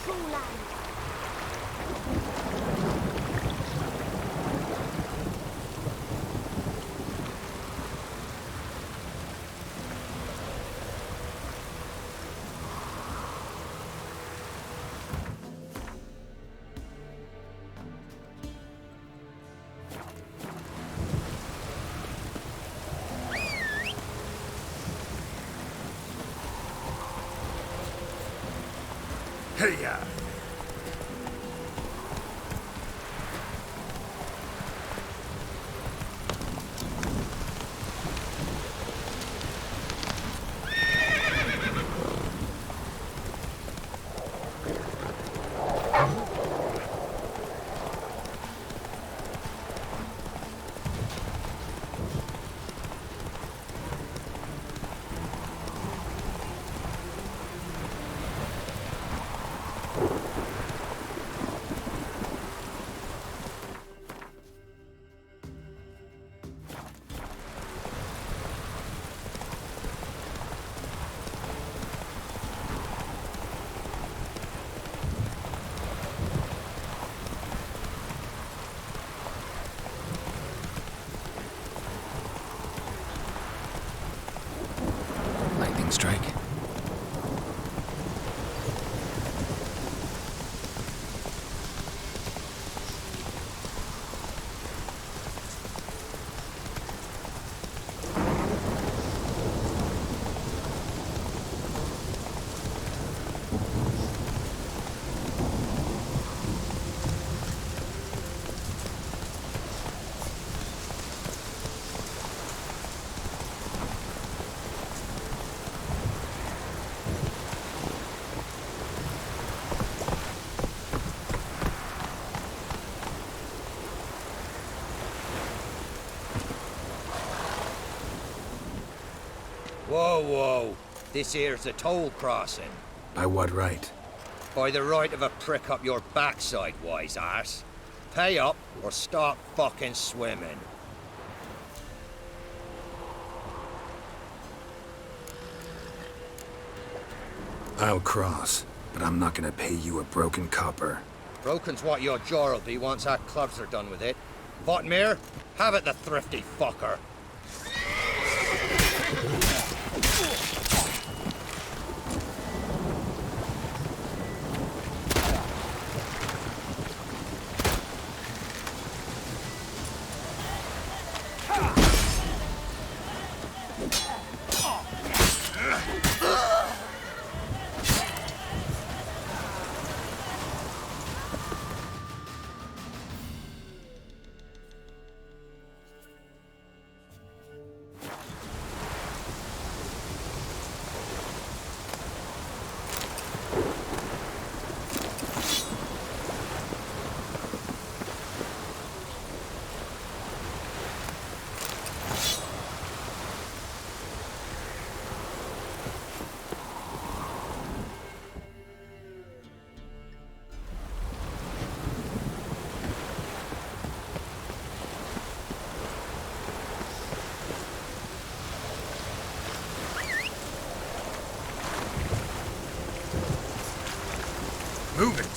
true land. Hey, ya! Lightning strike. Whoa, whoa. This here's a toll crossing. By what right? By the right of a prick up your backside, wise ass. Pay up or stop fucking swimming. I'll cross, but I'm not gonna pay you a broken copper. Broken's what your jaw'll be once our clubs are done with it. Votmir, have it, the thrifty fucker. Move it!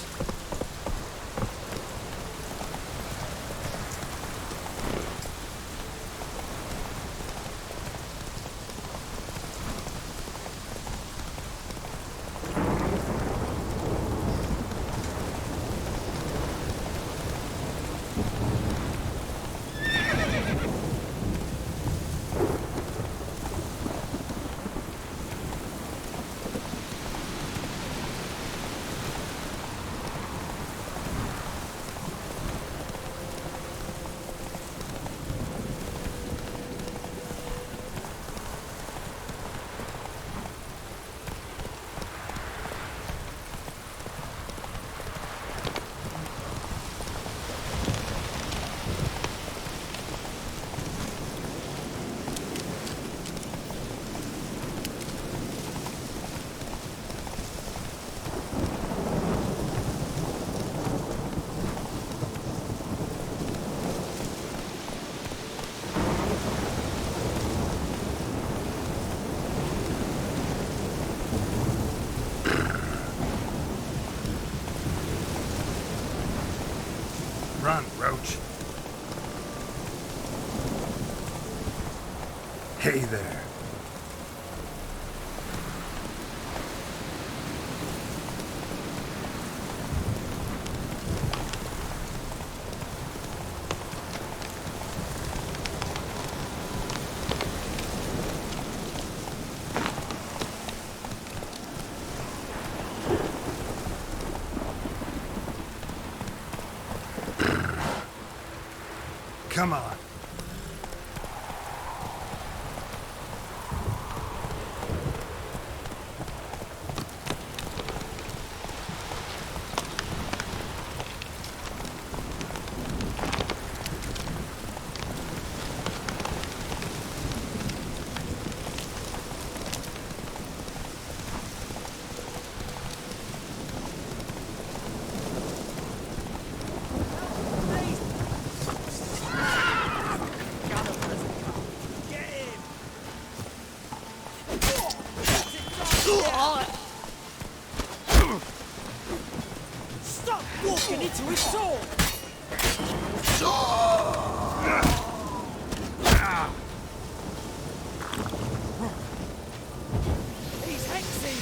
Come on. Stop walking into his sword! He's hexing!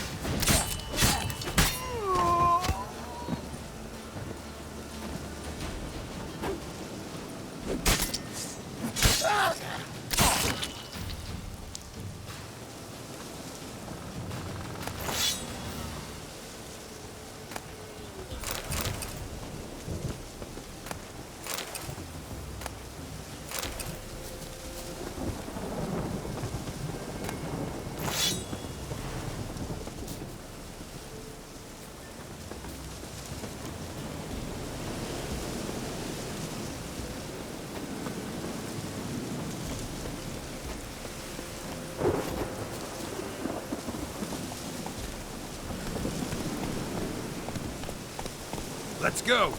Let's go!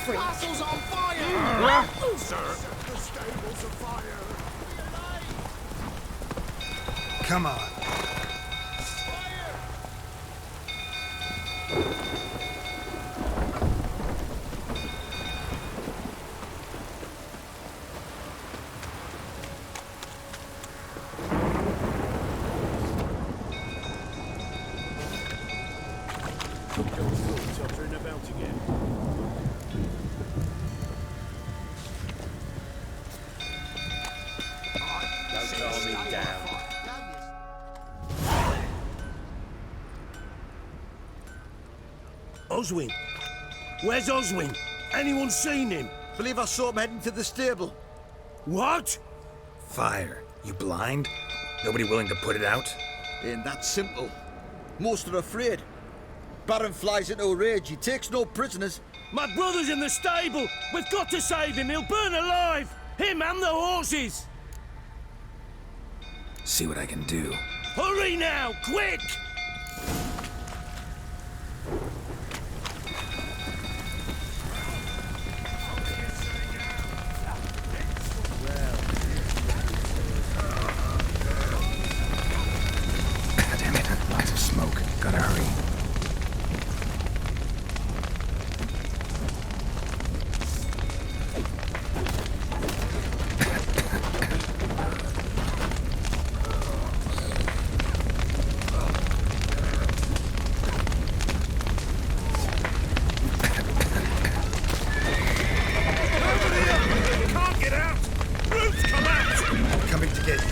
Castle's on fire! Sir. The stable's afire! Come on. Tottering about again. Don't calm me down. Oswin? Where's Oswin? Anyone seen him? Believe I saw him heading to the stable. What? Fire. You blind? Nobody willing to put it out? Ain't that simple. Most are afraid. Baron flies into a rage. He takes no prisoners. My brother's in the stable! We've got to save him! He'll burn alive! Him and the horses! See what I can do. Hurry now! Quick! Damn it. Lots of smoke. Gotta hurry. Can't get out! Roots come out! Coming to get you.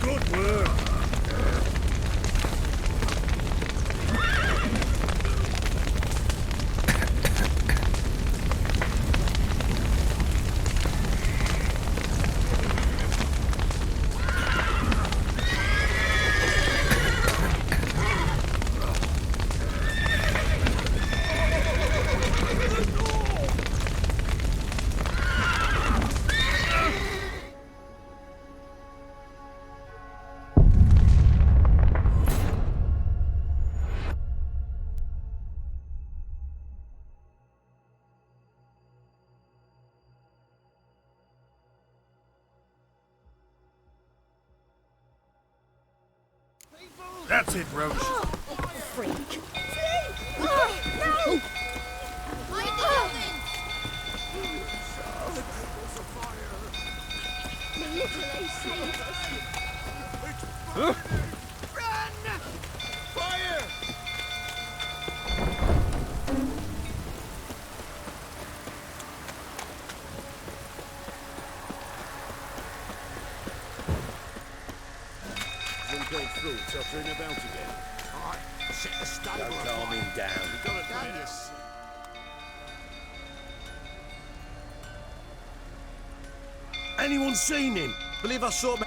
Good work! That's it, Roach. Freak. literally save us. Run! Fire! One go through, tottering about again. Alright, set the stable Don't afire. calm him down. Got it Damn there. this. Anyone seen him? Believe I saw me.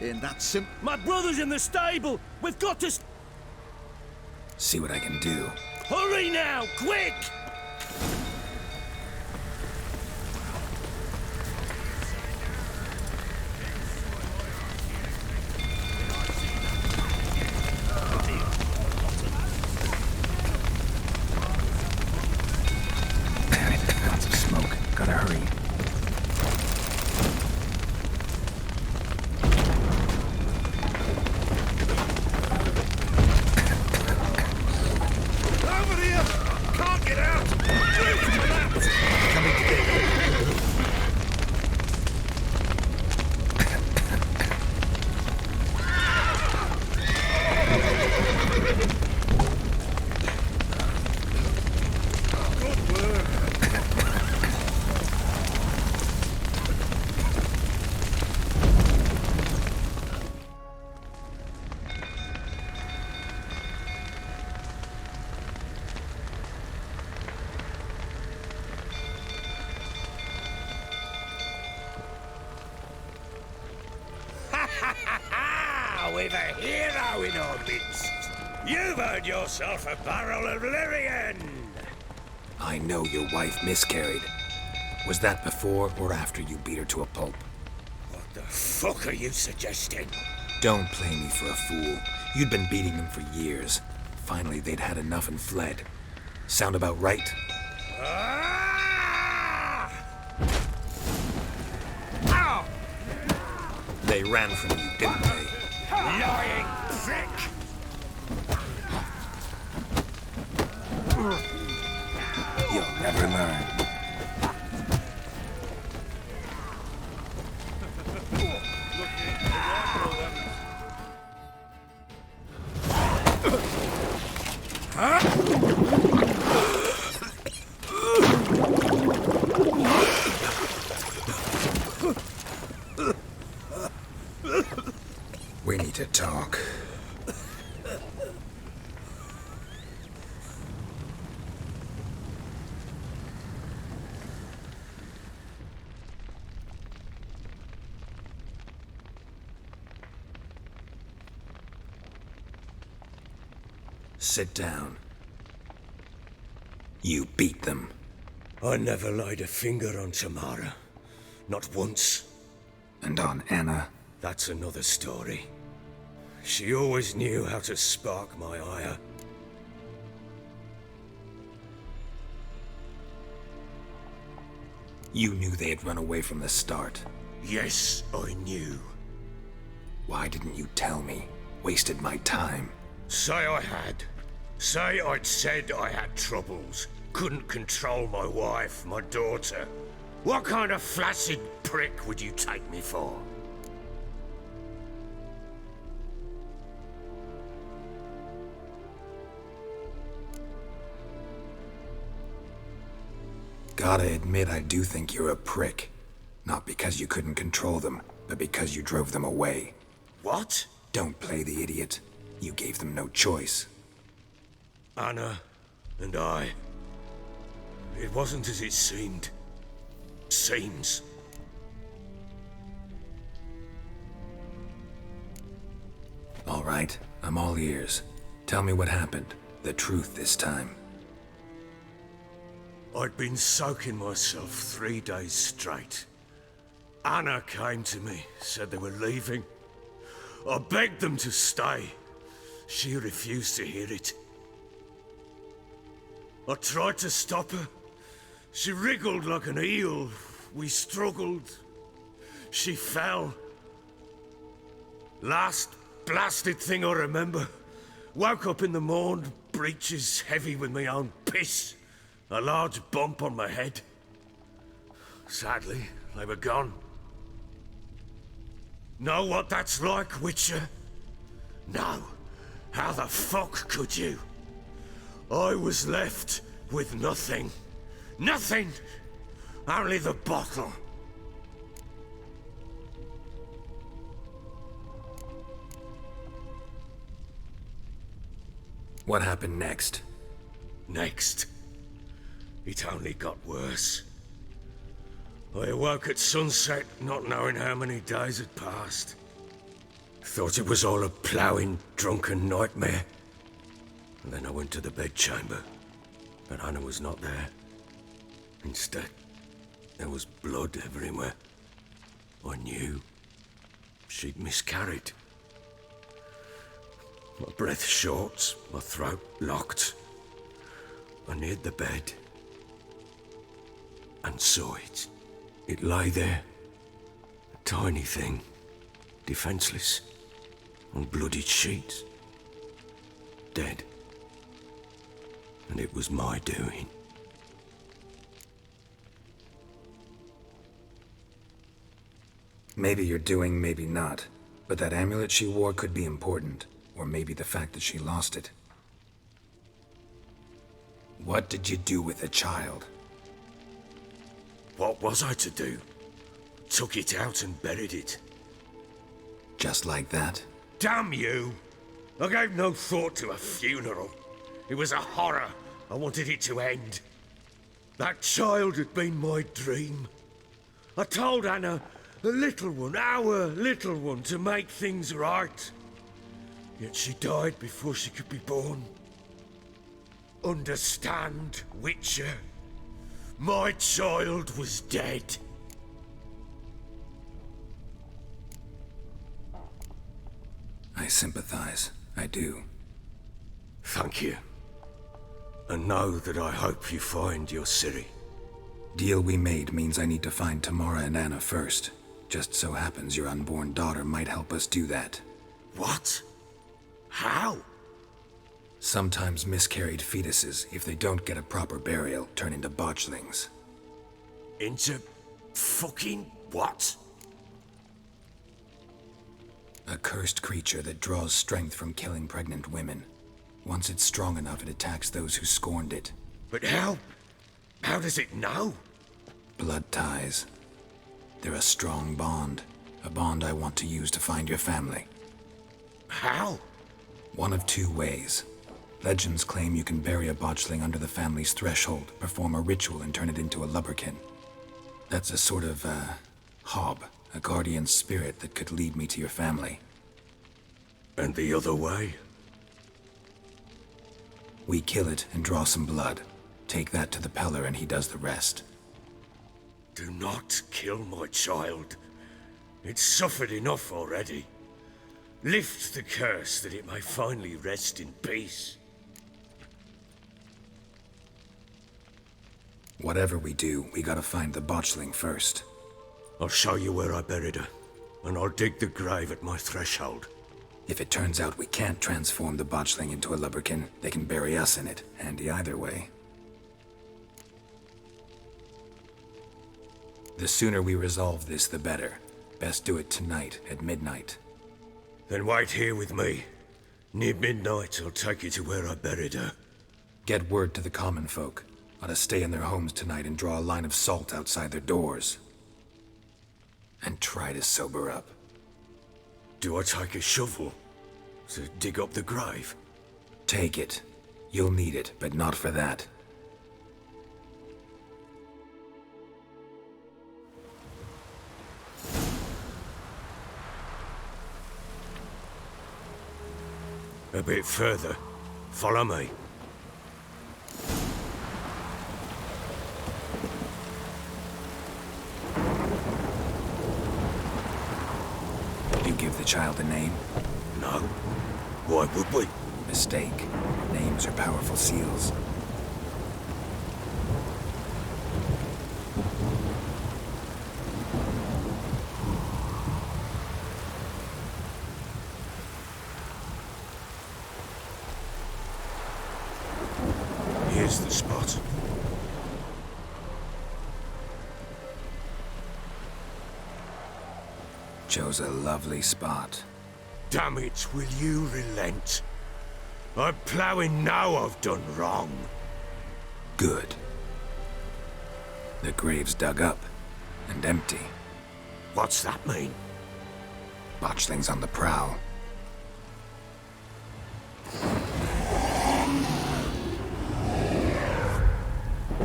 Ain't that simple. My brother's in the stable. We've got to... See what I can do. Hurry now, quick! Lots of smoke. Gotta hurry. Over here! Can't get out! Coming today. Ah, we've a hero in our midst. You've earned yourself a barrel of Lyrian. I know your wife miscarried. Was that before or after you beat her to a pulp? What the fuck are you suggesting? Don't play me for a fool. You'd been beating them for years. Finally, they'd had enough and fled. Sound about right? Ah! Ow! They ran from you, didn't they? Lying prick! You'll never learn. We need to talk. Sit down. You beat them. I never laid a finger on Tamara. Not once. And on Anna. That's another story. She always knew how to spark my ire. You knew they had run away from the start. Yes, I knew. Why didn't you tell me? Wasted my time. Say I had. Say I'd said I had troubles. Couldn't control my wife, my daughter. What kind of flaccid prick would you take me for? Gotta admit, I do think you're a prick. Not because you couldn't control them, but because you drove them away. What? Don't play the idiot. You gave them no choice. Anna and I. It wasn't as it seemed. Seems. All right, I'm all ears. Tell me what happened. The truth this time. I'd been soaking myself 3 days straight. Anna came to me, said they were leaving. I begged them to stay. She refused to hear it. I tried to stop her. She wriggled like an eel. We struggled. She fell. Last blasted thing I remember. Woke up in the morn, breeches heavy with my own piss. A large bump on my head. Sadly, they were gone. Know what that's like, Witcher? No. How the fuck could you? I was left with nothing. Nothing! Only the bottle. What happened next? Next. It only got worse. I awoke at sunset, not knowing how many days had passed. Thought it was all a ploughing, drunken nightmare. And then I went to the bedchamber, but Anna was not there. Instead, there was blood everywhere. I knew she'd miscarried. My breath short, my throat locked. I neared the bed and saw it. It lay there, a tiny thing, defenseless, on bloodied sheets, dead. And it was my doing. Maybe you're doing, maybe not. But that amulet she wore could be important. Or maybe the fact that she lost it. What did you do with the child? What was I to do? Took it out and buried it. Just like that? Damn you! I gave no thought to a funeral. It was a horror. I wanted it to end. That child had been my dream. I told Anna, the little one, our little one, to make things right. Yet she died before she could be born. Understand, Witcher? My child was dead. I sympathize. I do. Thank you. And know that I hope you find your Ciri. Deal we made means I need to find Tamara and Anna first. Just so happens your unborn daughter might help us do that. What? How? Sometimes miscarried fetuses, if they don't get a proper burial, turn into botchlings. Into fucking what? A cursed creature that draws strength from killing pregnant women. Once it's strong enough, it attacks those who scorned it. But how? How does it know? Blood ties. They're a strong bond. A bond I want to use to find your family. How? One of two ways. Legends claim you can bury a botchling under the family's threshold, perform a ritual, and turn it into a lubberkin. That's a sort of, hob, a guardian spirit that could lead me to your family. And the other way? We kill it and draw some blood. Take that to the Peller and he does the rest. Do not kill my child. It's suffered enough already. Lift the curse that it may finally rest in peace. Whatever we do, we gotta find the botchling first. I'll show you where I buried her, and I'll dig the grave at my threshold. If it turns out we can't transform the botchling into a lubberkin, they can bury us in it. Handy either way. The sooner we resolve this, the better. Best do it tonight, at midnight. Then wait here with me. Near midnight, I'll take you to where I buried her. Get word to the common folk. Ought to stay in their homes tonight and draw a line of salt outside their doors. And try to sober up. Do I take a shovel to dig up the grave? Take it. You'll need it, but not for that. A bit further. Follow me. You give the child a name? No. Why would we? Mistake. Names are powerful seals. Here's the spot. Chose a lovely spot. Damn it, will you relent? I'm ploughing now I've done wrong. Good. The grave's dug up and empty. What's that mean? Botchling's on the prowl.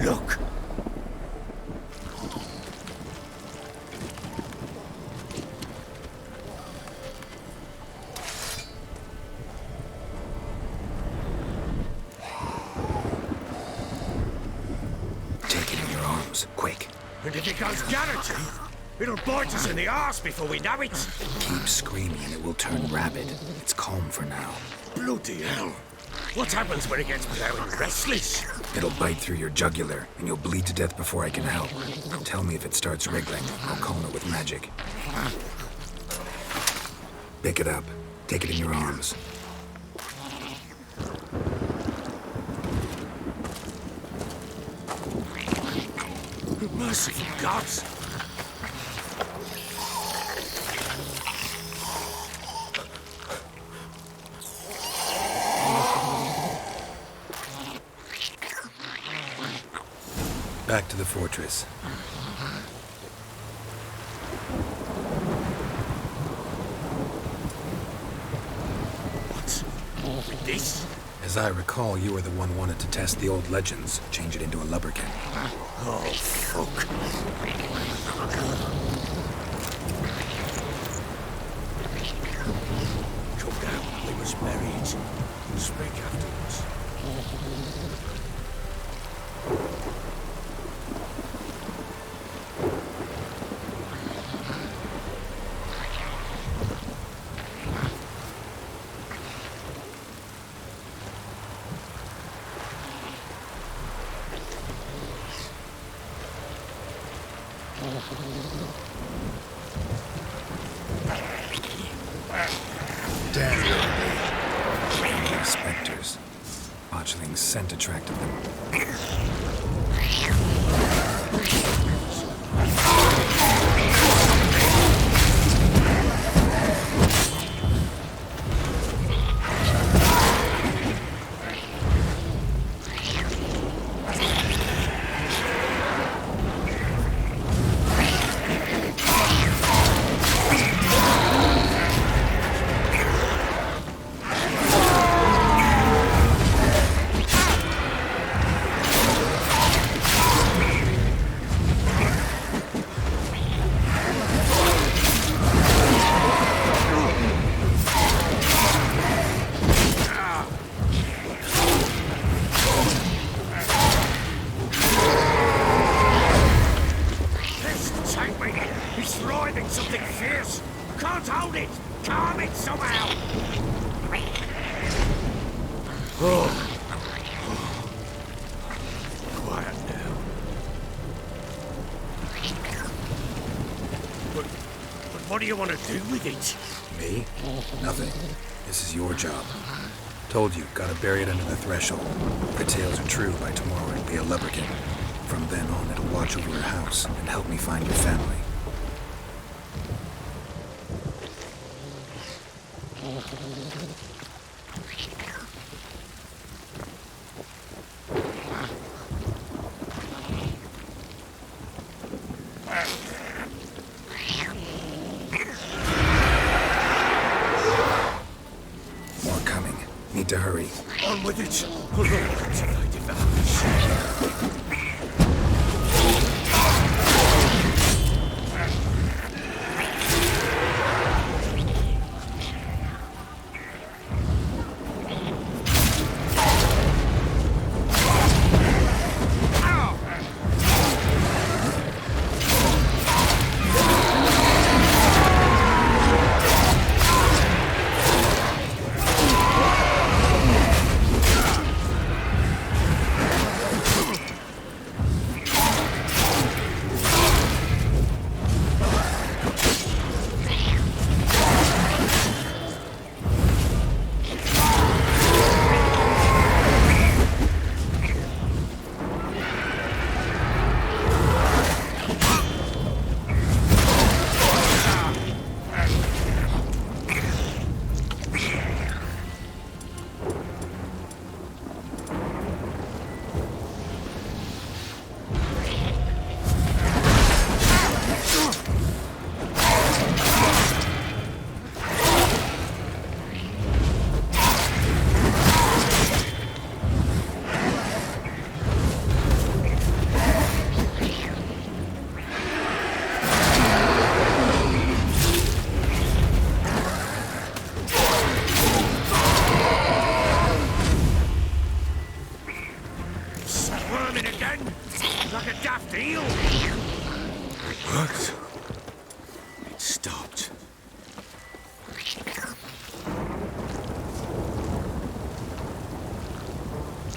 Look! Take it in your arms, quick. And if it goes Garrity, it'll bite us in the arse before we know it. Keep screaming and it will turn rabid. It's calm for now. Bloody hell. What happens when it gets ploughing restless? It'll bite through your jugular, and you'll bleed to death before I can help. Tell me if it starts wriggling. I'll calm it with magic. Pick it up. Take it in your arms. Merciful gods! Back to the fortress. What's this? As I recall, you were the one wanted to test the old legends, change it into a lubberkin. Oh, fuck. Come down, we must bury it. Speak afterwards. They're specters. Botchling's scent attracted them. Quiet now. But what do you want to do with it? Me? Nothing. This is your job. Told you, gotta bury it under the threshold. If the tales are true, by tomorrow it'll be a lubberkin. From then on, it'll watch over your house and help me find your family. More coming. Need to hurry. On with it! Tonight if that happens.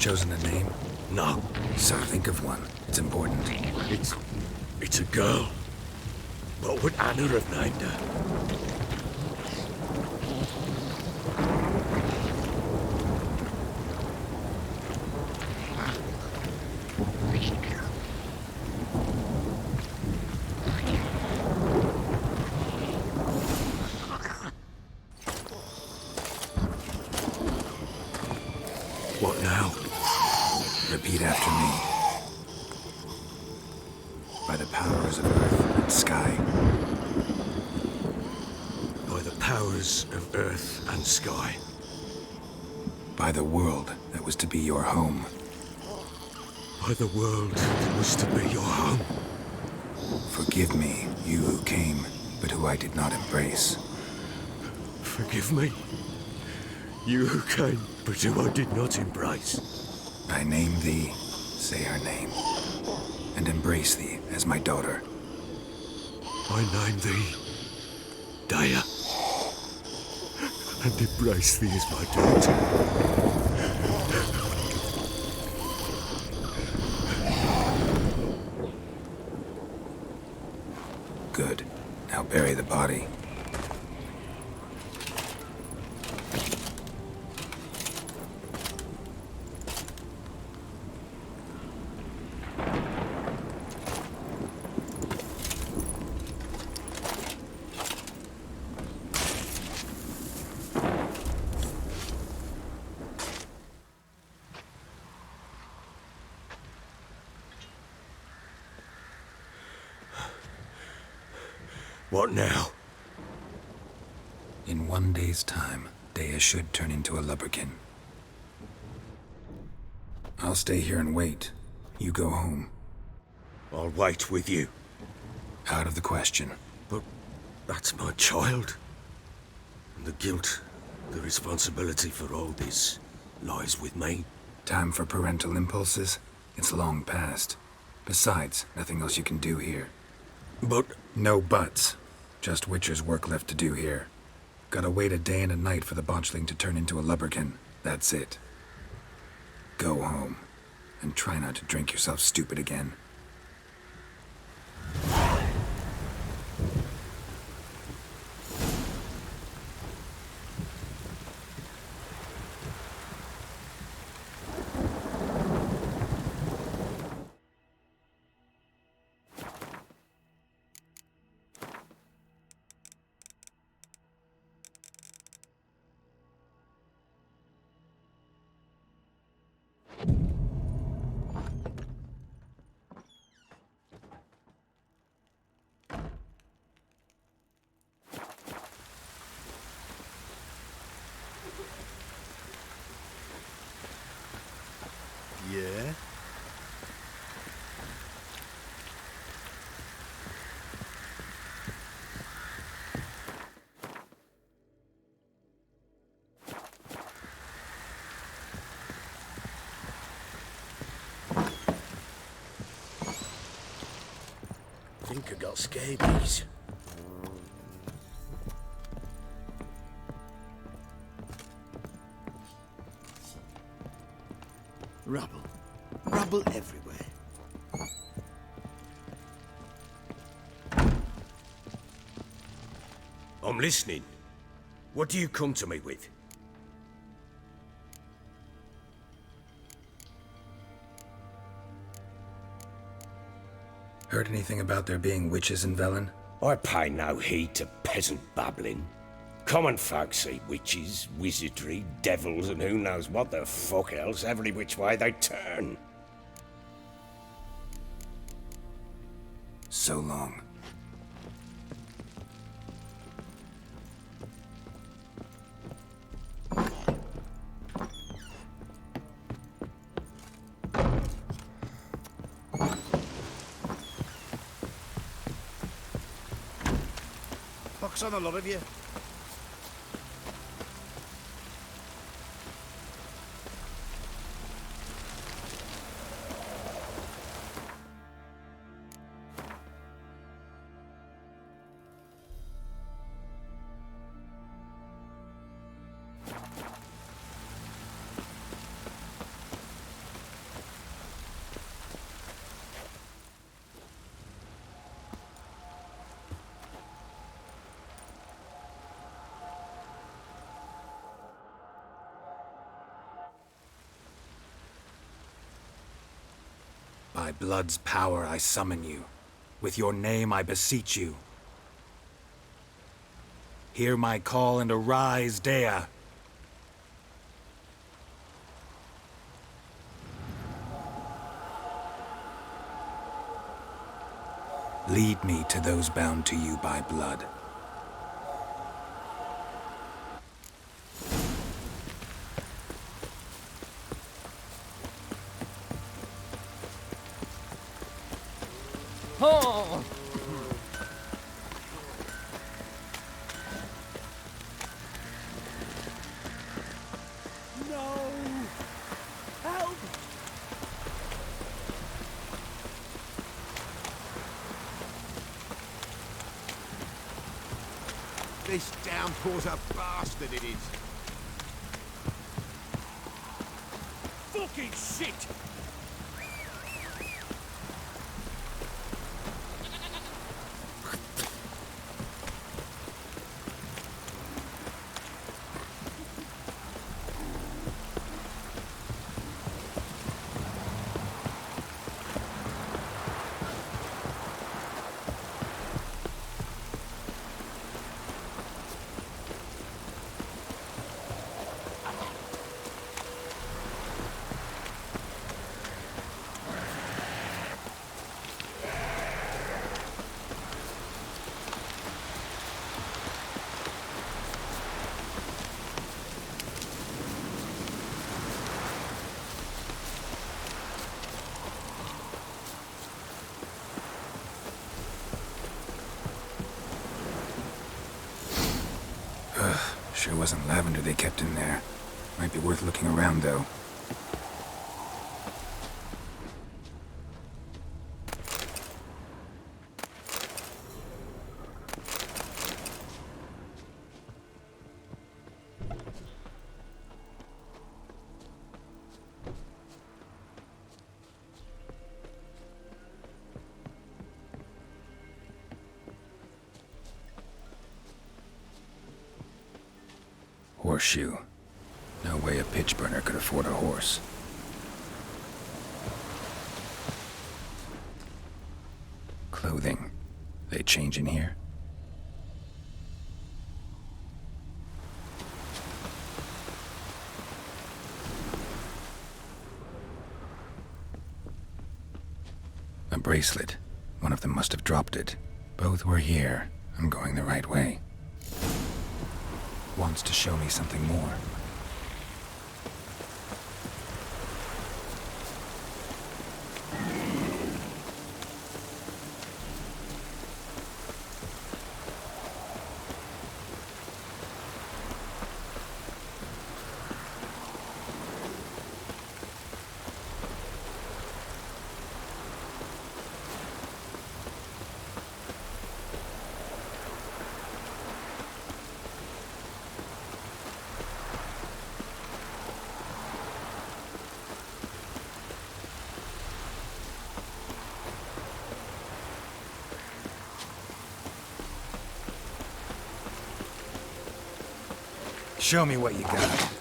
chosen a name? No, So think of one. It's important. it's a girl. What would Anna have named her? What now? Repeat after me. By the powers of earth and sky. By the powers of earth and sky. By the world that was to be your home. By the world that was to be your home. Forgive me, you who came, but who I did not embrace. Forgive me. You who came, but who I did not embrace. I name thee, say her name, and embrace thee as my daughter. I name thee Daya, and embrace thee as my daughter. Good. Now bury the body. What now? In 1 day's time, Dea should turn into a lubberkin. I'll stay here and wait. You go home. I'll wait with you. Out of the question. But that's my child. And the guilt, the responsibility for all this lies with me. Time for parental impulses? It's long past. Besides, nothing else you can do here. But No buts. Just Witcher's work left to do here. Gotta wait a day and a night for the botchling to turn into a lubberkin. That's it. Go home. And try not to drink yourself stupid again. Yeah? think I got scabies. Rubble. Rubble everywhere. I'm listening. What do you come to me with? Heard anything about there being witches in Velen? I pay no heed to peasant babbling. Common folk see witches, wizardry, devils, and who knows what the fuck else every which way they turn. So long. Fuck's on a lot of you. By blood's power I summon you. With your name I beseech you. Hear my call and arise, Dea. Lead me to those bound to you by blood. Oh! No! Help! This downpour's a bastard, it is. Fucking shit! Sure wasn't lavender they kept in there. Might be worth looking around, though. Horseshoe. No way a pitch burner could afford a horse. Clothing. They change in here? A bracelet. One of them must have dropped it. Both were here. I'm going the right way. Wants to show me something more. Show me what you got.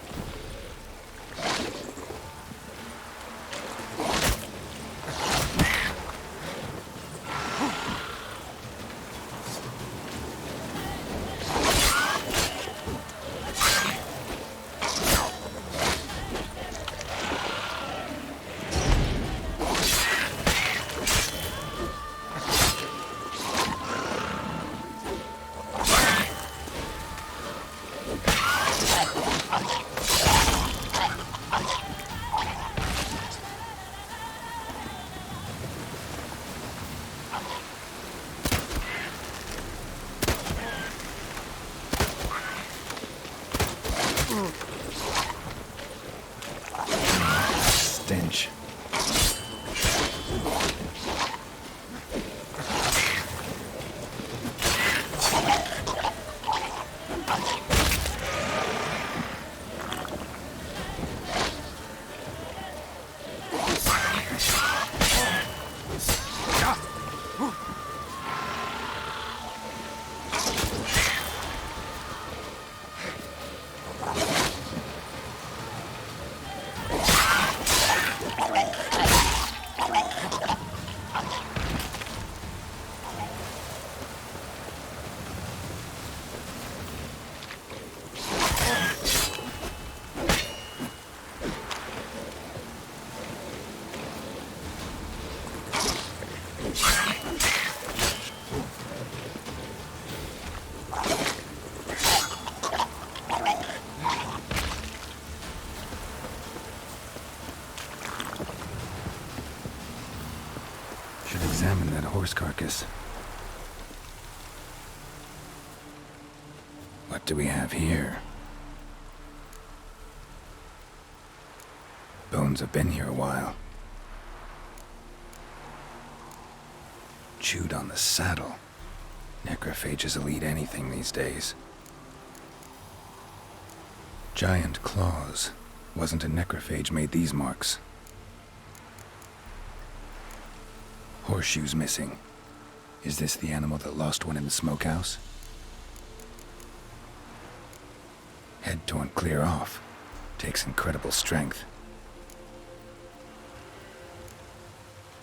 horse carcass. What do we have here? Bones have been here a while. Chewed on the saddle. Necrophages will eat anything these days. Giant claws. Wasn't a necrophage made these marks. Horseshoes missing. Is this the animal that lost one in the smokehouse? Head torn clear off. Takes incredible strength.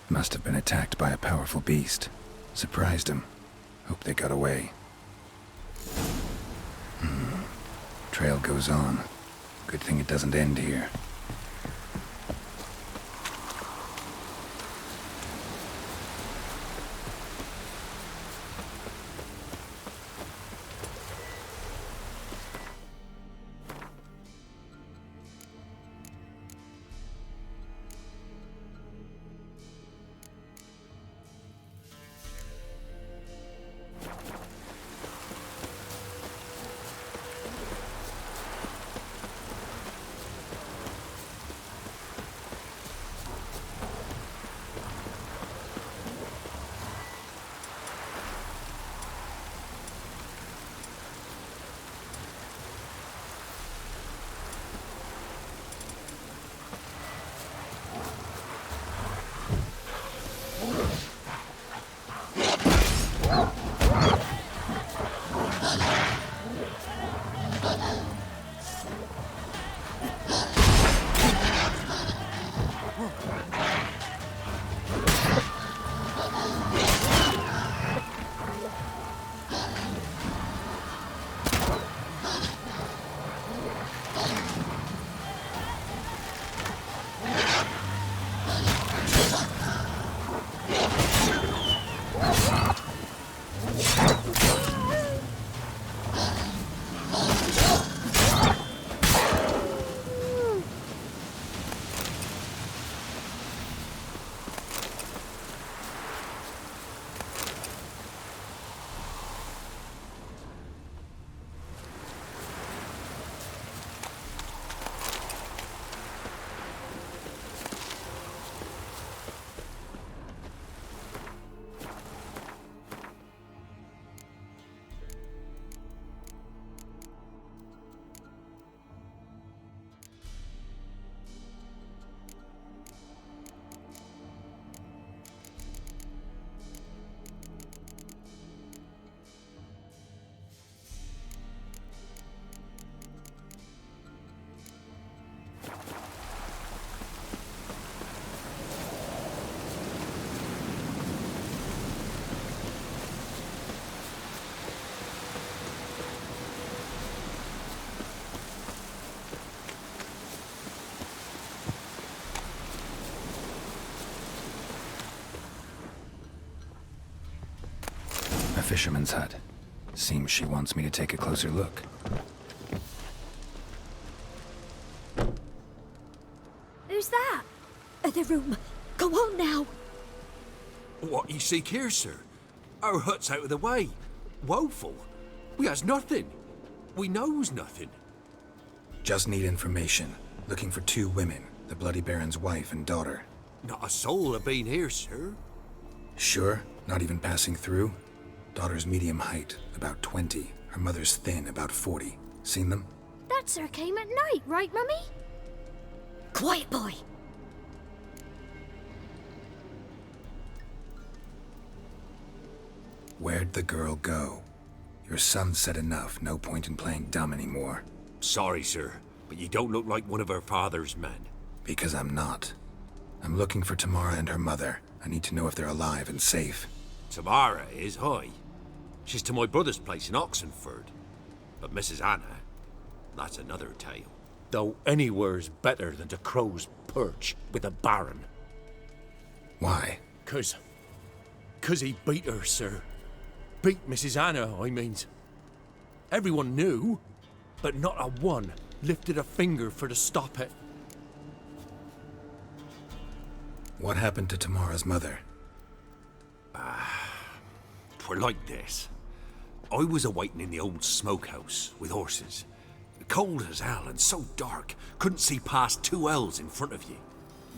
Must have been attacked by a powerful beast. Surprised him. Hope they got away. Trail goes on. Good thing it doesn't end here. Fisherman's hut. Seems she wants me to take a closer look. Who's that? Other room. Go on now. What you seek here, sir? Our hut's out of the way. Woeful. We has nothing. We knows nothing. Just need information. Looking for 2 women. The Bloody Baron's wife and daughter. Not a soul have been here, sir. Sure? Not even passing through? Daughter's medium height, about 20. Her mother's thin, about 40. Seen them? That sir came at night, right, Mummy? Quiet, boy. Where'd the girl go? Your son said enough. No point in playing dumb anymore. Sorry, sir, but you don't look like one of our father's men. Because I'm not. I'm looking for Tamara and her mother. I need to know if they're alive and safe. Tamara is, hi. She's to my brother's place in Oxenford. But Mrs. Anna, that's another tale. Though anywhere's better than to Crow's Perch with a baron. Why? 'Cause he beat her, sir. Beat Mrs. Anna, I means. Everyone knew, but not a one lifted a finger for to stop it. What happened to Tamara's mother? 'Twere like this. I was awaiting in the old smokehouse with horses. Cold as hell and so dark, couldn't see past 2 ells in front of you.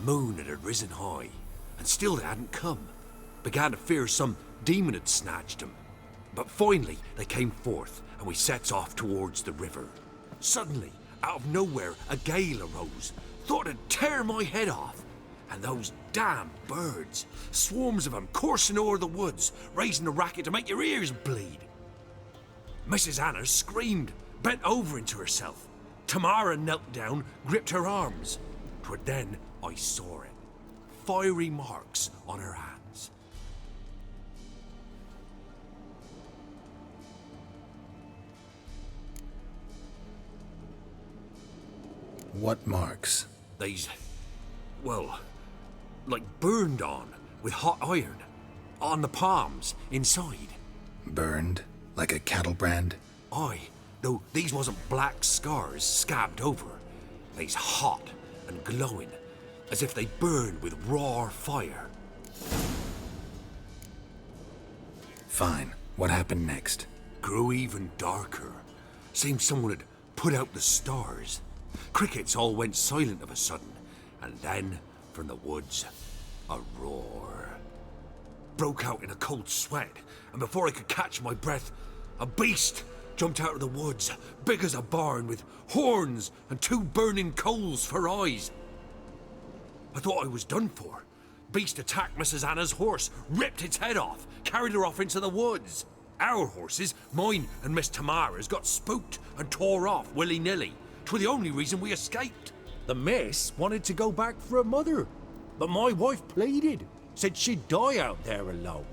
Moon had risen high, and still they hadn't come. Began to fear some demon had snatched them. But finally they came forth, and we sets off towards the river. Suddenly, out of nowhere, a gale arose. Thought it'd tear my head off. And those damn birds, swarms of them coursing o'er the woods, raising a racket to make your ears bleed. Mrs. Anna screamed, bent over into herself. Tamara knelt down, gripped her arms. 'Twere then I saw it. Fiery marks on her hands. What marks? These, well, like burned on with hot iron. On the palms, inside. Burned? Like a cattle brand? Aye, though these wasn't black scars scabbed over. They's hot and glowing, as if they burned with raw fire. Fine. What happened next? Grew even darker. Seemed someone had put out the stars. Crickets all went silent of a sudden, and then, from the woods, a roar. Broke out in a cold sweat, and before I could catch my breath, a beast jumped out of the woods, big as a barn, with horns and 2 burning coals for eyes. I thought I was done for. Beast attacked Mrs. Anna's horse, ripped its head off, carried her off into the woods. Our horses, mine and Miss Tamara's, got spooked and tore off willy-nilly. 'Twere the only reason we escaped. The miss wanted to go back for her mother, but my wife pleaded, said she'd die out there alone.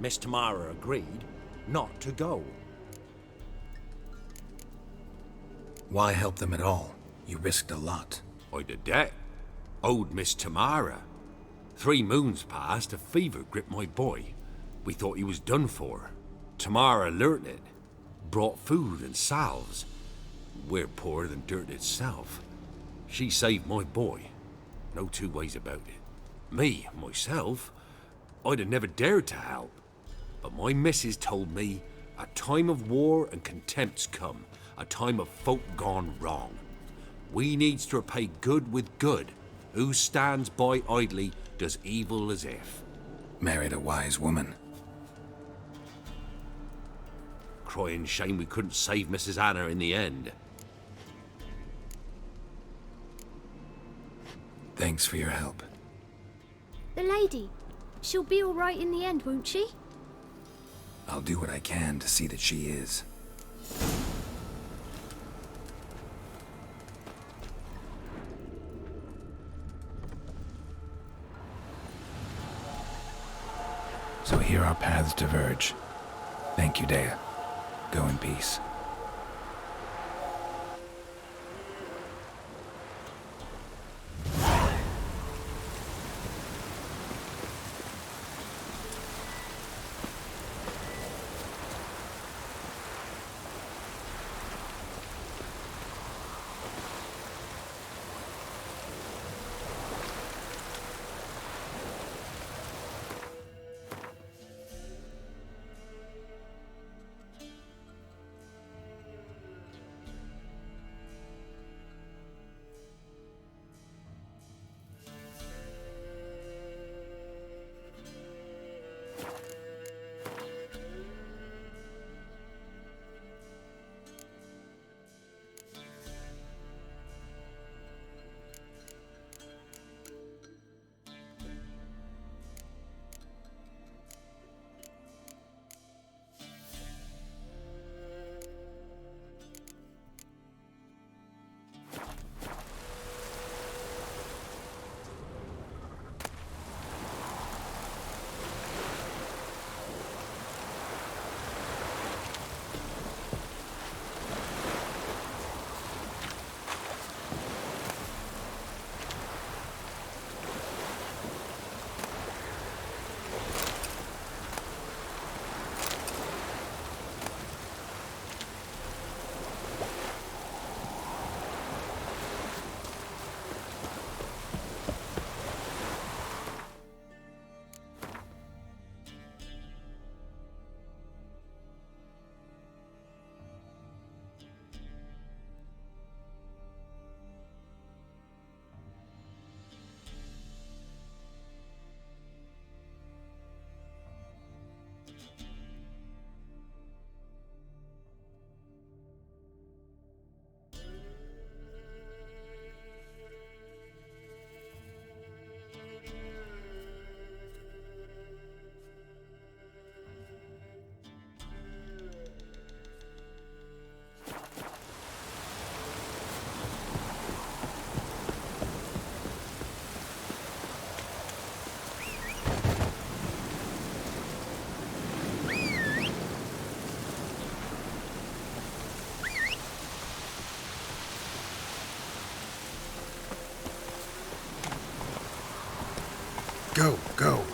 Miss Tamara agreed not to go. Why help them at all? You risked a lot. I'd a debt. Owed Miss Tamara. 3 moons passed, a fever gripped my boy. We thought he was done for. Tamara learnt it. Brought food and salves. We're poorer than dirt itself. She saved my boy. No 2 ways about it. Me, myself, I'd have never dared to help. But my missus told me a time of war and contempt's come, a time of folk gone wrong. We needs to repay good with good. Who stands by idly does evil as if. Married a wise woman. Crying shame we couldn't save Mrs. Anna in the end. Thanks for your help. The lady. She'll be all right in the end, won't she? I'll do what I can to see that she is. So here our paths diverge. Thank you, Dea. Go in peace. Go, go.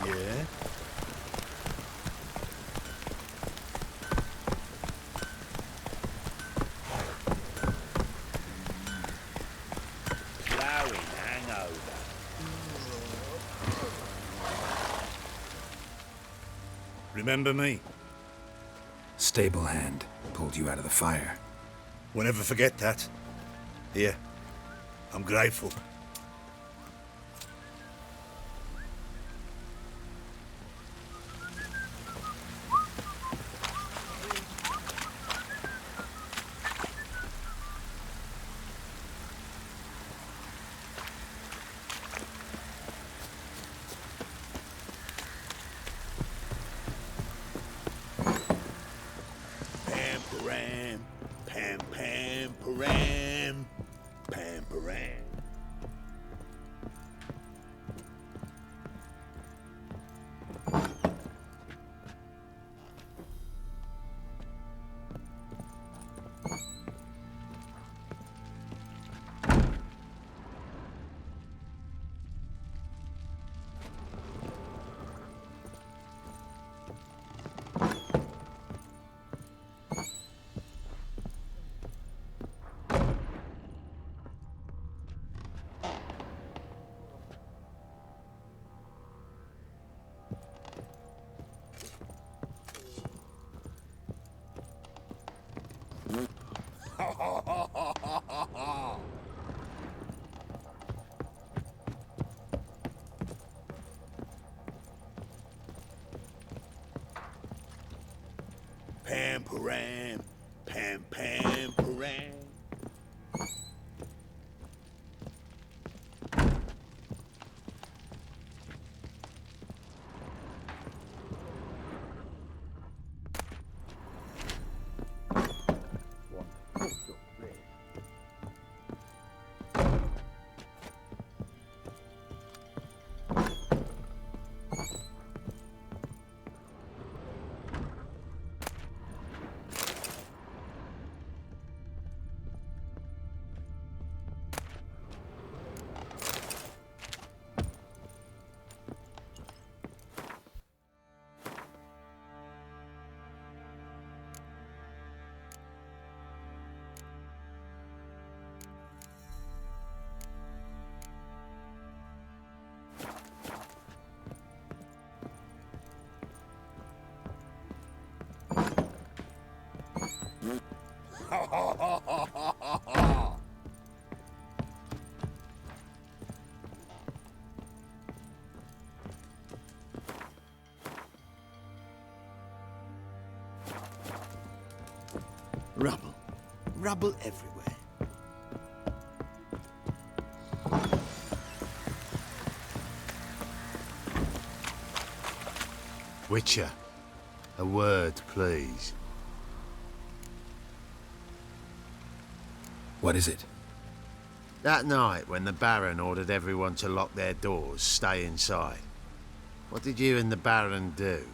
Yeah? Flowing hangover. Remember me? Stable hand pulled you out of the fire. Won't ever forget that. Here. I'm grateful. Pam param, pam pam param, pam param. Pam param, pam pam param. Rubble. Rubble everywhere. Witcher, a word, please. What is it? That night when the Baron ordered everyone to lock their doors, stay inside. What did you and the Baron do?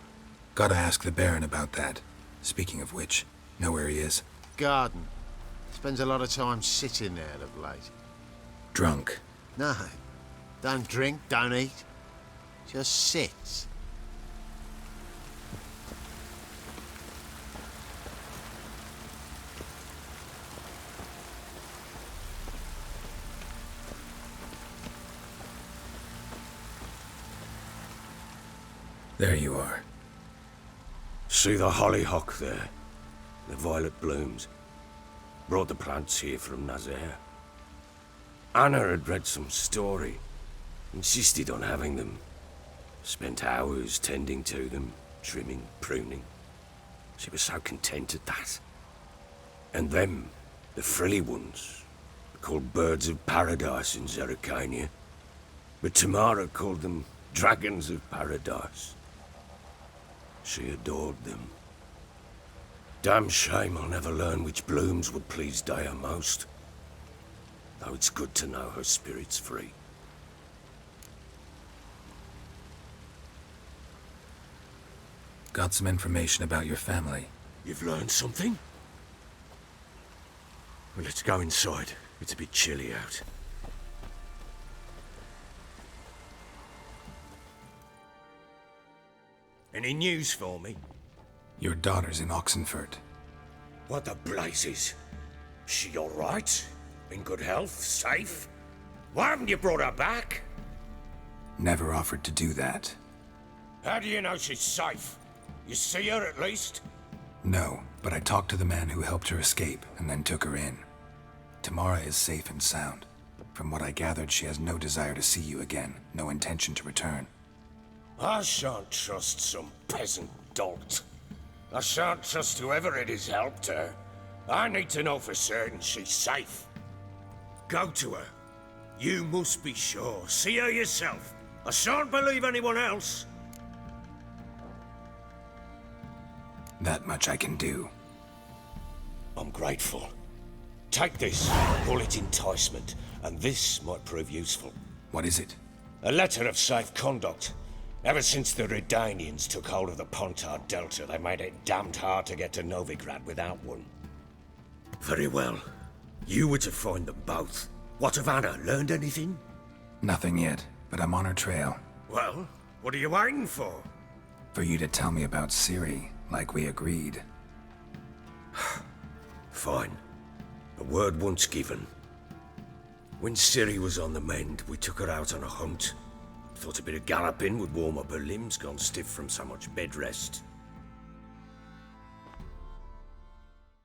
Gotta ask the Baron about that. Speaking of which, know where he is? Garden. Spends a lot of time sitting there of late. Drunk. No. Don't drink, don't eat. Just sit. There you are. See the hollyhock there? The violet blooms. Brought the plants here from Nazaire. Anna had read some story. Insisted on having them. Spent hours tending to them, trimming, pruning. She was so content at that. And them, the frilly ones, called birds of paradise in Zerrikania. But Tamara called them dragons of paradise. She adored them. Damn shame I'll never learn which blooms would please Daya most. Though it's good to know her spirit's free. Got some information about your family. You've learned something? Well, let's go inside. It's a bit chilly out. Any news for me? Your daughter's in Oxenford. What the blazes? She all right? In good health? Safe? Why haven't you brought her back? Never offered to do that. How do you know she's safe? You see her at least? No, but I talked to the man who helped her escape and then took her in. Tamara is safe and sound. From what I gathered, she has no desire to see you again, no intention to return. I shan't trust some peasant dolt. I shan't trust whoever it is helped her. I need to know for certain she's safe. Go to her. You must be sure. See her yourself. I shan't believe anyone else. That much I can do. I'm grateful. Take this, call it enticement, and this might prove useful. What is it? A letter of safe conduct. Ever since the Redanians took hold of the Pontard Delta, they made it damned hard to get to Novigrad without one. Very well. You were to find them both. What of Anna? Learned anything? Nothing yet, but I'm on her trail. Well, what are you waiting for? For you to tell me about Ciri, like we agreed. Fine. A word once given. When Ciri was on the mend, we took her out on a hunt. Thought a bit of galloping would warm up her limbs, gone stiff from so much bed rest.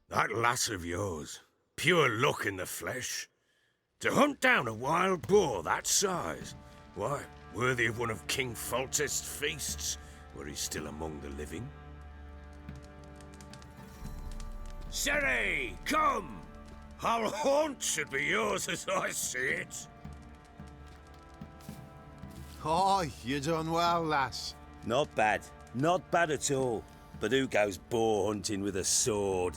That lass of yours, pure luck in the flesh. To hunt down a wild boar that size, why, worthy of one of King Foltest's feasts, were he still among the living. Ciri, come! Our haunt should be yours as I see it. Oh, you done well, lass. Not bad. Not bad at all. But who goes boar hunting with a sword?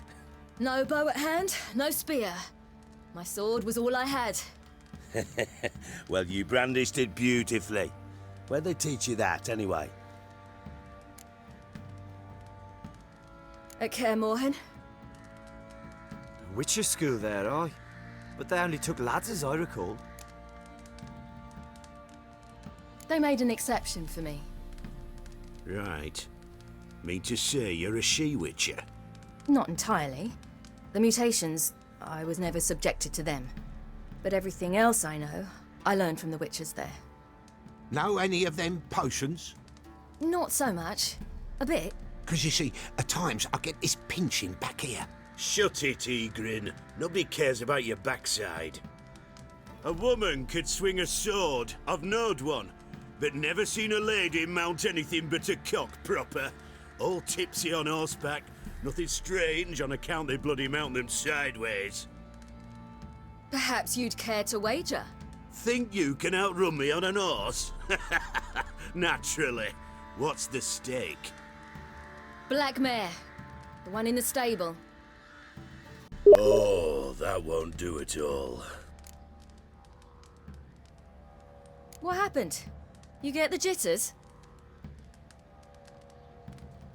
No bow at hand, no spear. My sword was all I had. Well, you brandished it beautifully. Where'd they teach you that, anyway? At Kaer Morhen. Witcher school there, aye. But they only took lads, as I recall. They made an exception for me. Right. Mean to say you're a she-witcher? Not entirely. The mutations, I was never subjected to them. But everything else I know, I learned from the witches there. Know any of them potions? Not so much. A bit. Because you see, at times I get this pinching back here. Shut it, Egrin. Nobody cares about your backside. A woman could swing a sword. I've knowed one. But never seen a lady mount anything but a cock proper. All tipsy on horseback. Nothing strange on account they bloody mount them sideways. Perhaps you'd care to wager? Think you can outrun me on an horse? Naturally. What's the stake? Black mare. The one in the stable. Oh, that won't do it all. What happened? You get the jitters?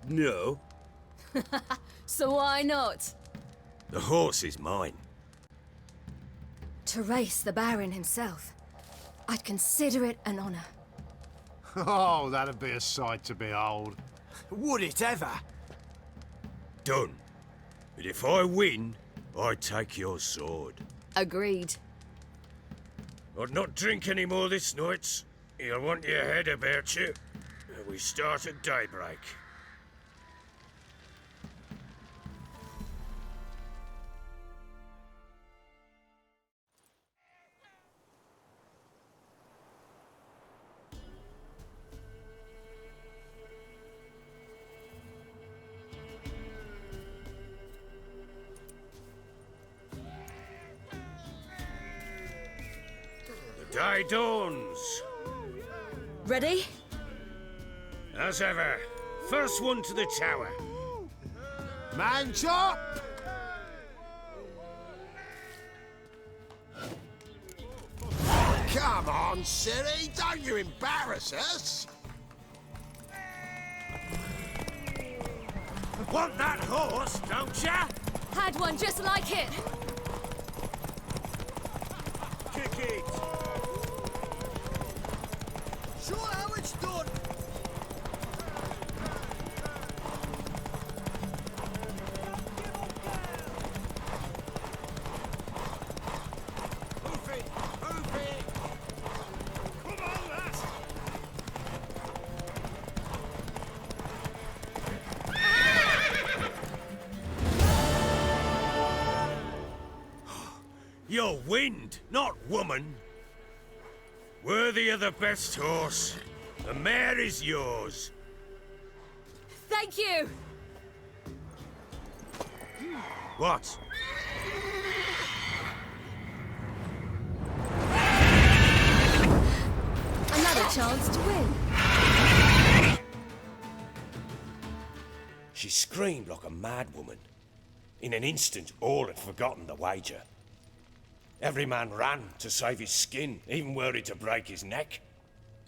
No. So why not? The horse is mine. to race the Baron himself, I'd consider it an honor. Oh, that'd be a sight to behold. Would it ever? Done. But if I win, I take your sword. Agreed. I'd not drink any more this night. You'll want your head about you. We start at daybreak. The day dawns. Ready? As ever, first one to the tower. Man chop! Come on, silly, don't you embarrass us! Want that horse, don't ya? Had one just like it. Kick it! Show how it's done. Move it! Move it! Come on, lass! You're wind, not woman. Worthy of the best horse. The mare is yours. Thank you! What? Another chance to win. She screamed like a mad woman. In an instant, all had forgotten the wager. Every man ran to save his skin, even were it to break his neck.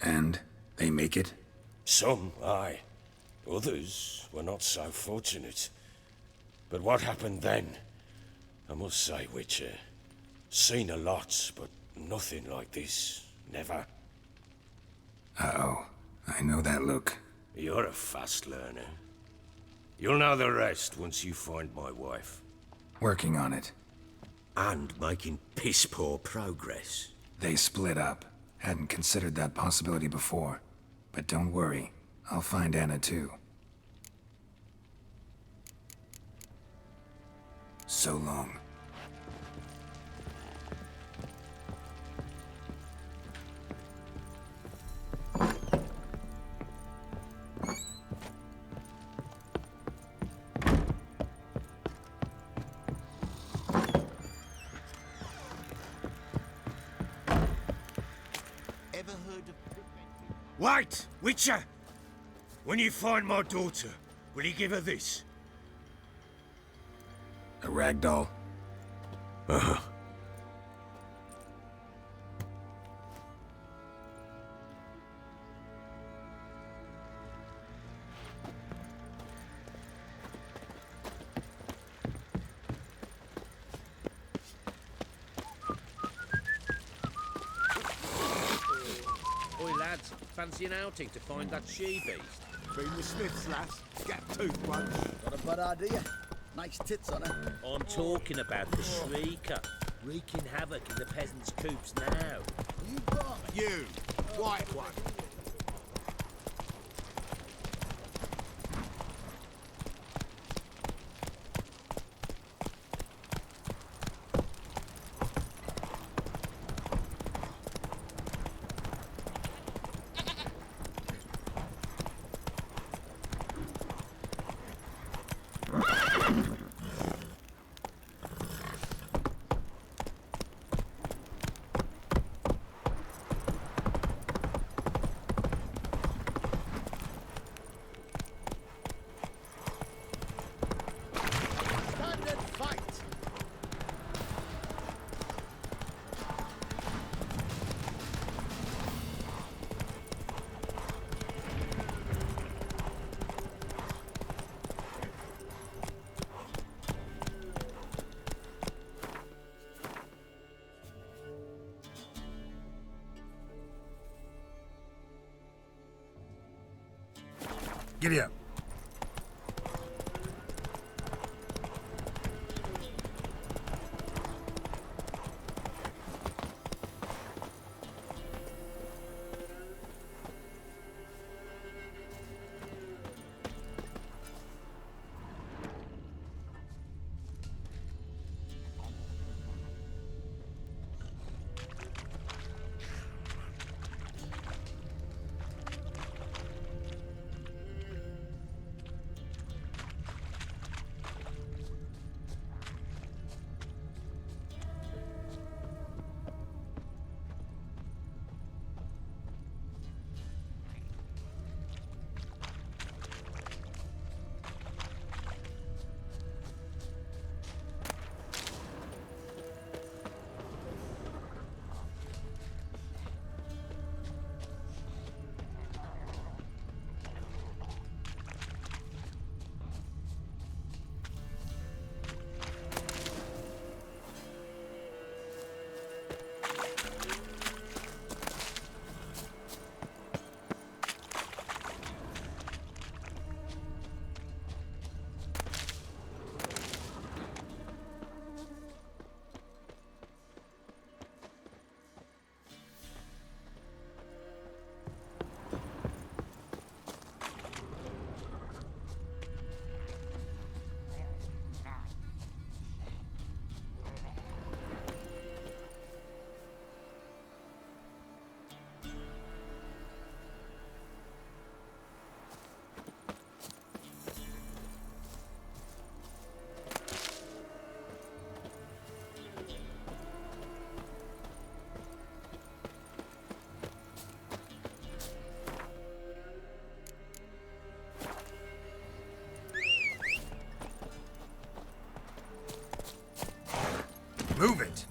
And they make it? Some, aye. Others were not so fortunate. But what happened then? I must say, Witcher, seen a lot, but nothing like this. Never. Uh-oh. I know that look. You're a fast learner. You'll know the rest once you find my wife. Working on it. And making piss-poor progress. They split up. Hadn't considered that possibility before. But don't worry. I'll find Anna too. So long. Wait, Witcher! When you find my daughter, will you give her this? A ragdoll? Uh-huh. Oi, lads, fancy an outing to find that she-beast? Been the Smiths, lass. Get a tooth once. Got a bad idea. Nice tits on her. I'm talking about the Shrieker, wreaking havoc in the peasants' coops now. You got me. You, white one. Giddy up. Move it!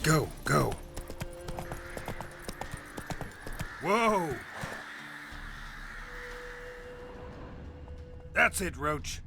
Go, go. Whoa! That's it, Roach.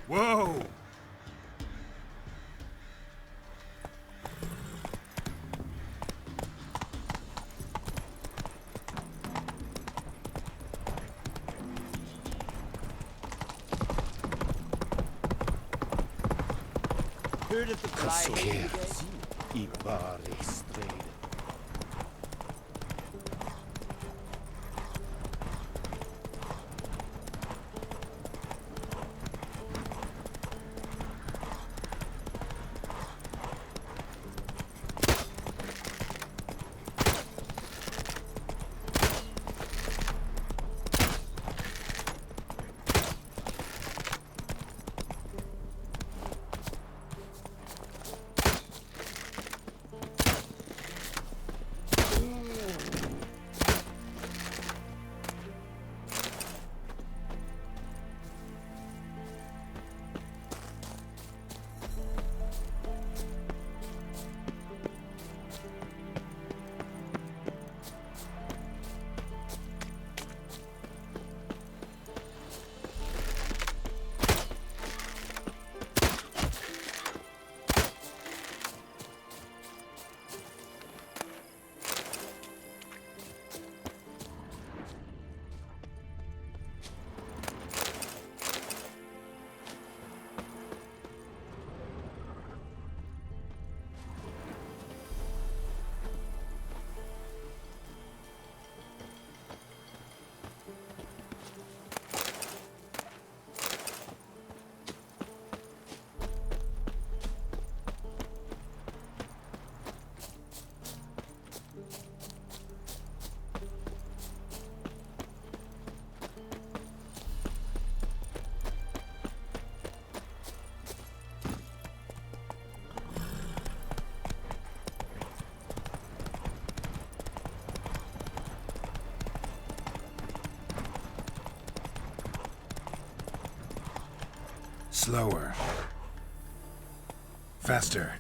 Whoa! Heard of the fly Slower. Faster.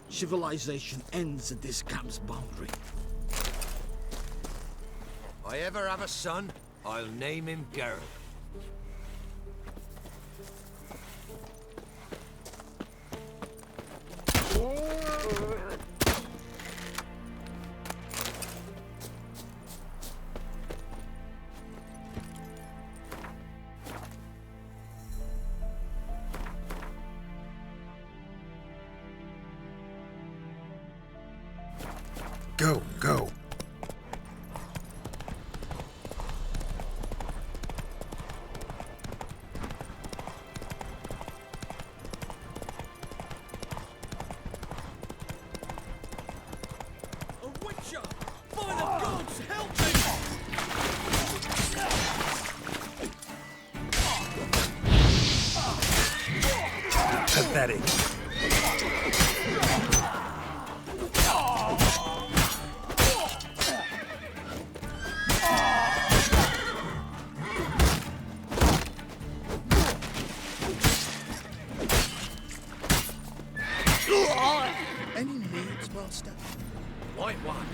Civilization ends at this camp's boundary. If I ever have a son, I'll name him Garrett. Go, go. A witcher! By the gods, help me! Pathetic. Any needs, Master? White one.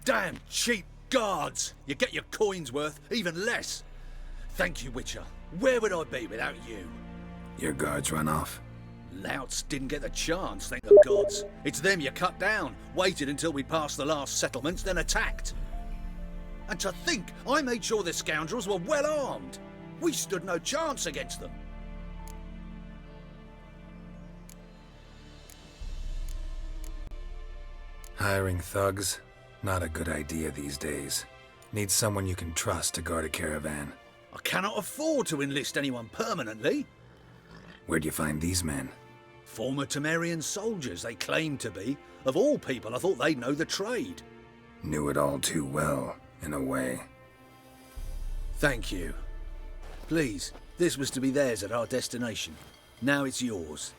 Damn cheap guards! You get your coin's worth, even less. Thank you, Witcher. Where would I be without you? Your guards run off. Louts didn't get the chance, thank the gods. It's them you cut down, waited until we passed the last settlements, then attacked. And to think I made sure the scoundrels were well armed. We stood no chance against them. Hiring thugs? Not a good idea these days. Need someone you can trust to guard a caravan. I cannot afford to enlist anyone permanently. Where'd you find these men? Former Temerian soldiers, they claim to be. Of all people, I thought they'd know the trade. Knew it all too well, in a way. Thank you. Please, this was to be theirs at our destination. Now it's yours.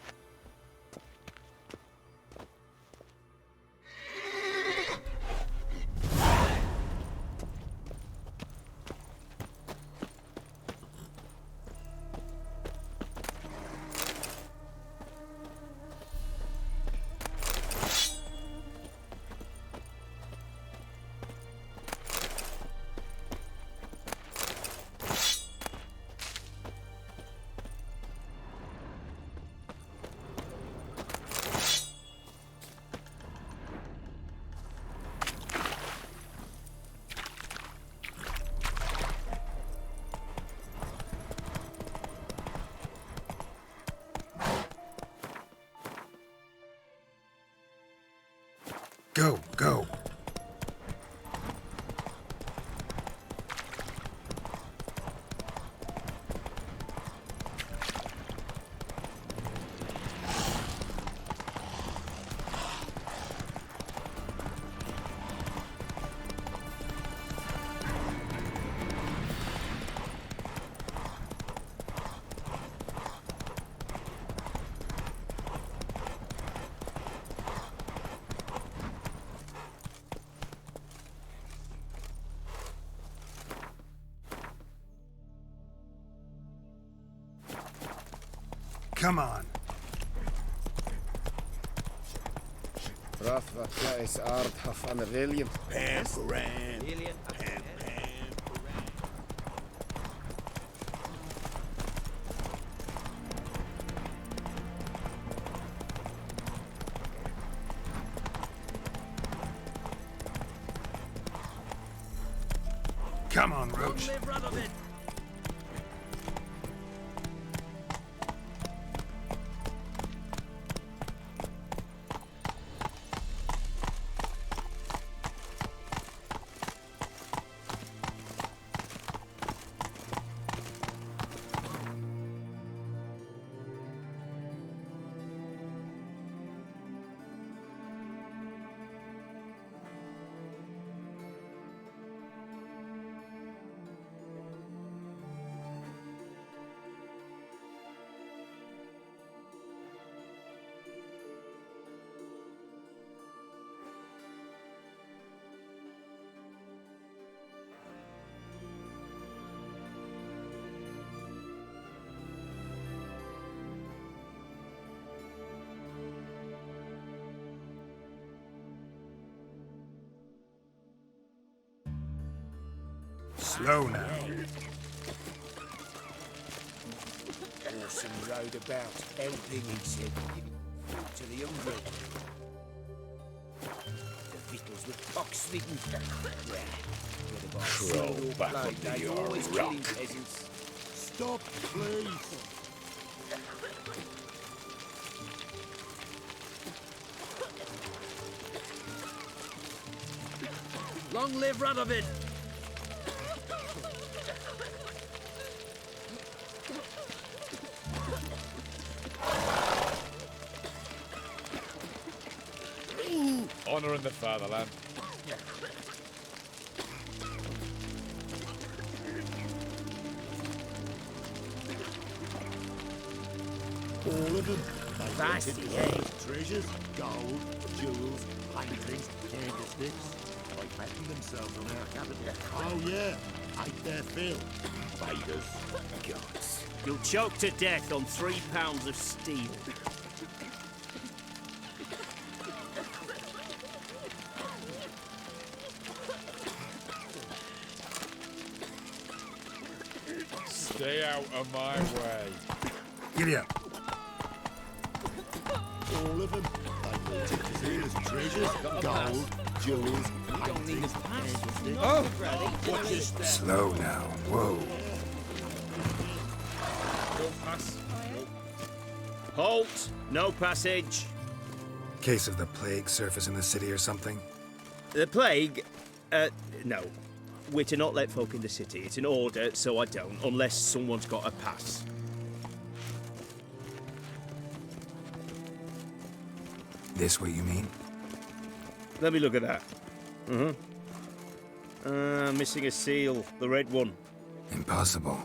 Go, go. Come on. Rathvaka is Ardhaf and Valiant. Pam, Come on, Roach. Slow now. Awesome roundabout, helping, he said. Food to the hungry. The victuals were pox-smitten. Crawl back under your rock. Peasants. Stop, please. Long live Radovid! Honor in the fatherland. All of them. Fancy, eh? Treasures, gold, jewels, paintings, candlesticks. They fatten themselves on our capital. Oh, yeah. Ate their fill. Invaders. Gods. You'll choke to death on 3 pounds of steel. Stay out of my way. Giddy up. All of them. They wanted to see as treasures, gold, jewels, paintings, candlesticks. Oh! Watch your step. Slow now. Whoa. Don't pass. Halt! No passage. Case of the plague surface in the city or something? The plague? No. We're to not let folk in the city. It's an order, so I don't, unless someone's got a pass. This what you mean? Let me look at that. Missing a seal. The red one. Impossible.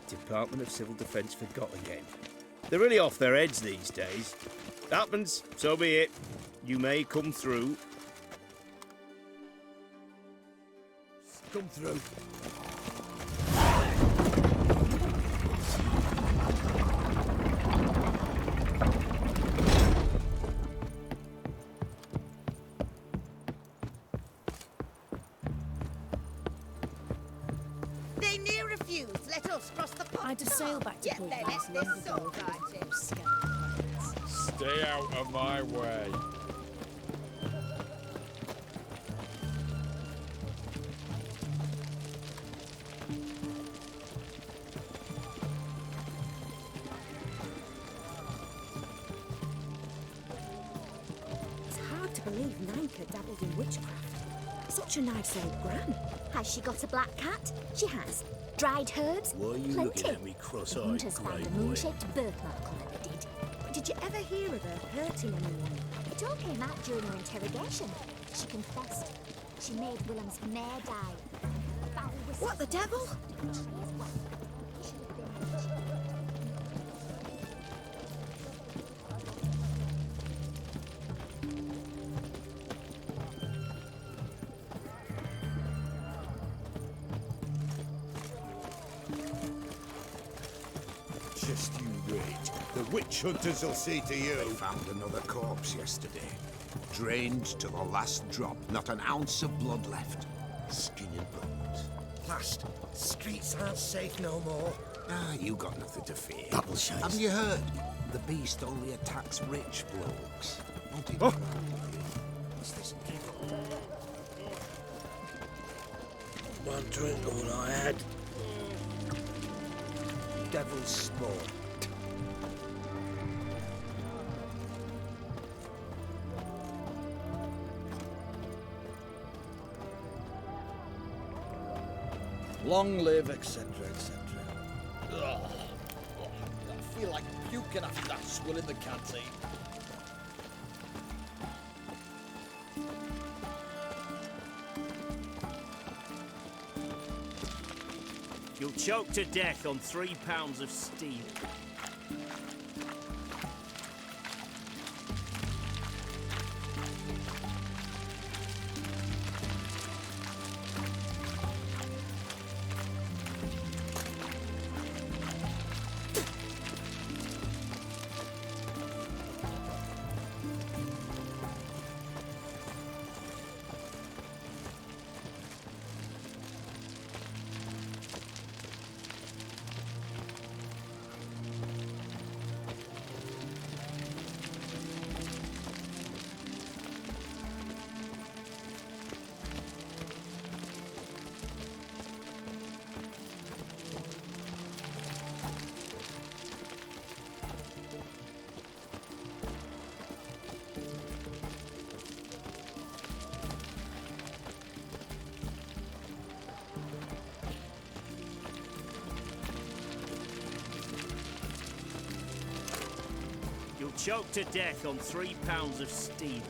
Department of Civil Defence forgot again. They're really off their heads these days. Happens, so be it. You may come through. Come through. They near refused. Let us cross the pond. I had to sail back to Port they House let long this ago sword with guide a you. group of scattered pirates. Stay out of my way. It's hard to believe Nanka dabbled in witchcraft. Such a nice old gran. Has she got a black cat? She has. Dried herbs? Why are you Plenty. looking at me cross-eyed, Hunters grey found a boy? moon-shaped birthmark on her, they did. Did you ever hear of her hurting anyone? It all came out during her interrogation. She confessed. She made Willem's mare die. What the devil? Just you wait. The witch hunters will see to you. They found another corpse yesterday. Drained to the last drop. Not an ounce of blood left. Skin and bones. Last, streets aren't safe no more. Ah, you got nothing to fear. Double shite. Haven't you heard? The beast only attacks rich blokes. Won't it? What's this? One drink all I had. Devil's spawn. Long live, etc., etc. Ugh. I feel like puking after that swill in the canteen. You'll choke to death on 3 pounds of steel. You'll choke to death on 3 pounds of steel.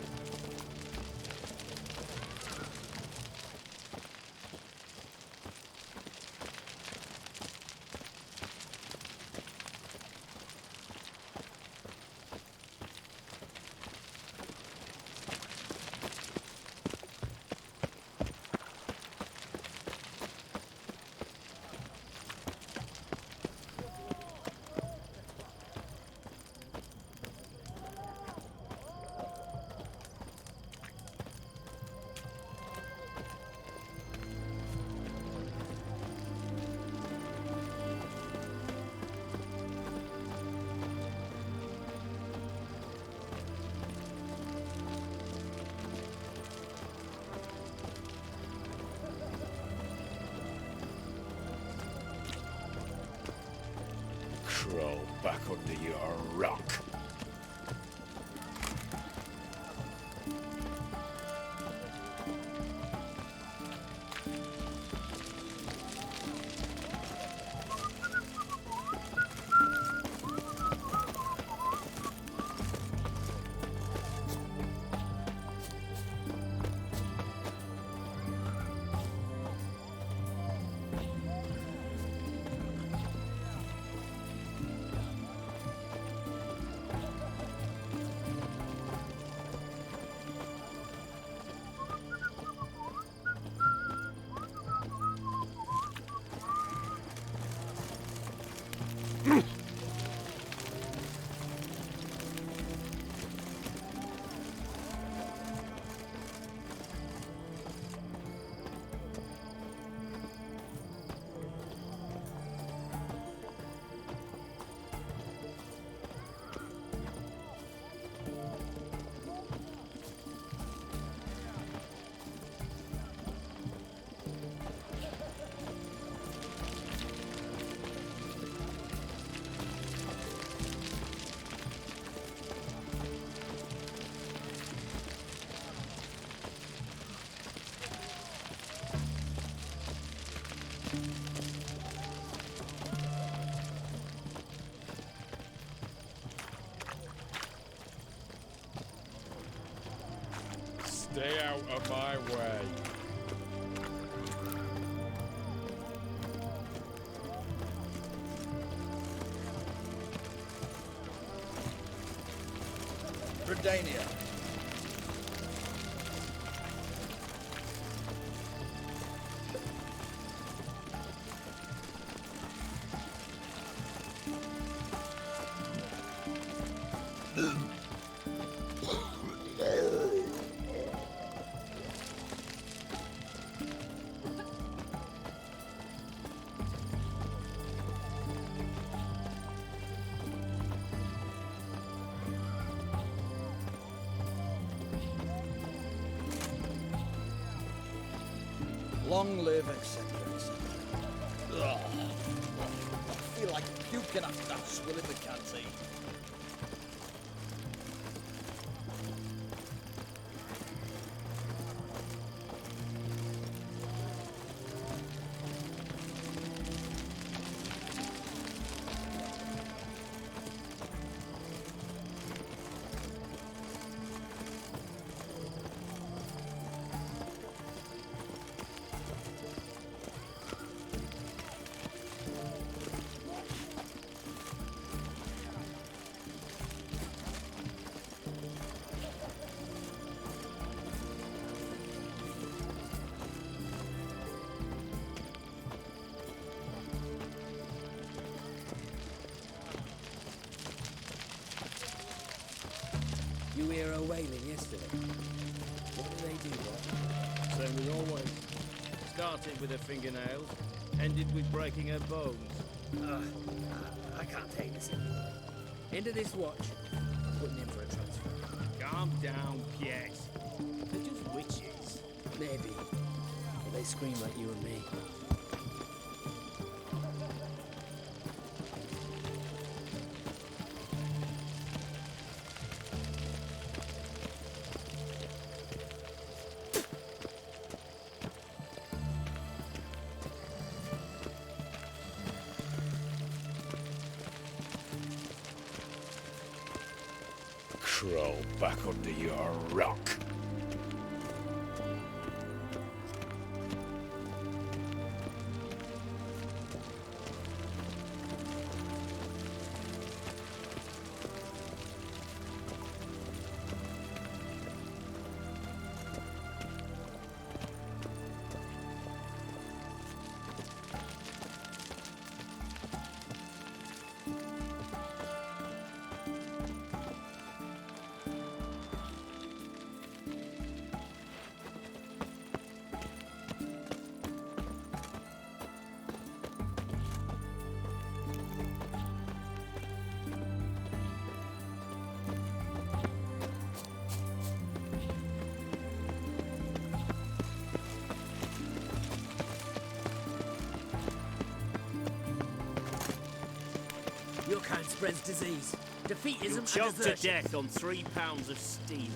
Crawl back under your rock. Stay out of my way. Redania. Long live, etc., etc. Ugh. I feel like puking after that swill in the canteen. You hear her wailing yesterday? What did they do there? Same as always. Started with her fingernails, ended with breaking her bones. I can't take this anymore. Into this watch. I'm putting in for a transfer. Calm down, Piet. They're just witches. Maybe. But they scream like you and me. Crawl back under your rock. kind spreads disease. Defeatism You'll and choke to desertion. death on 3 pounds of steel.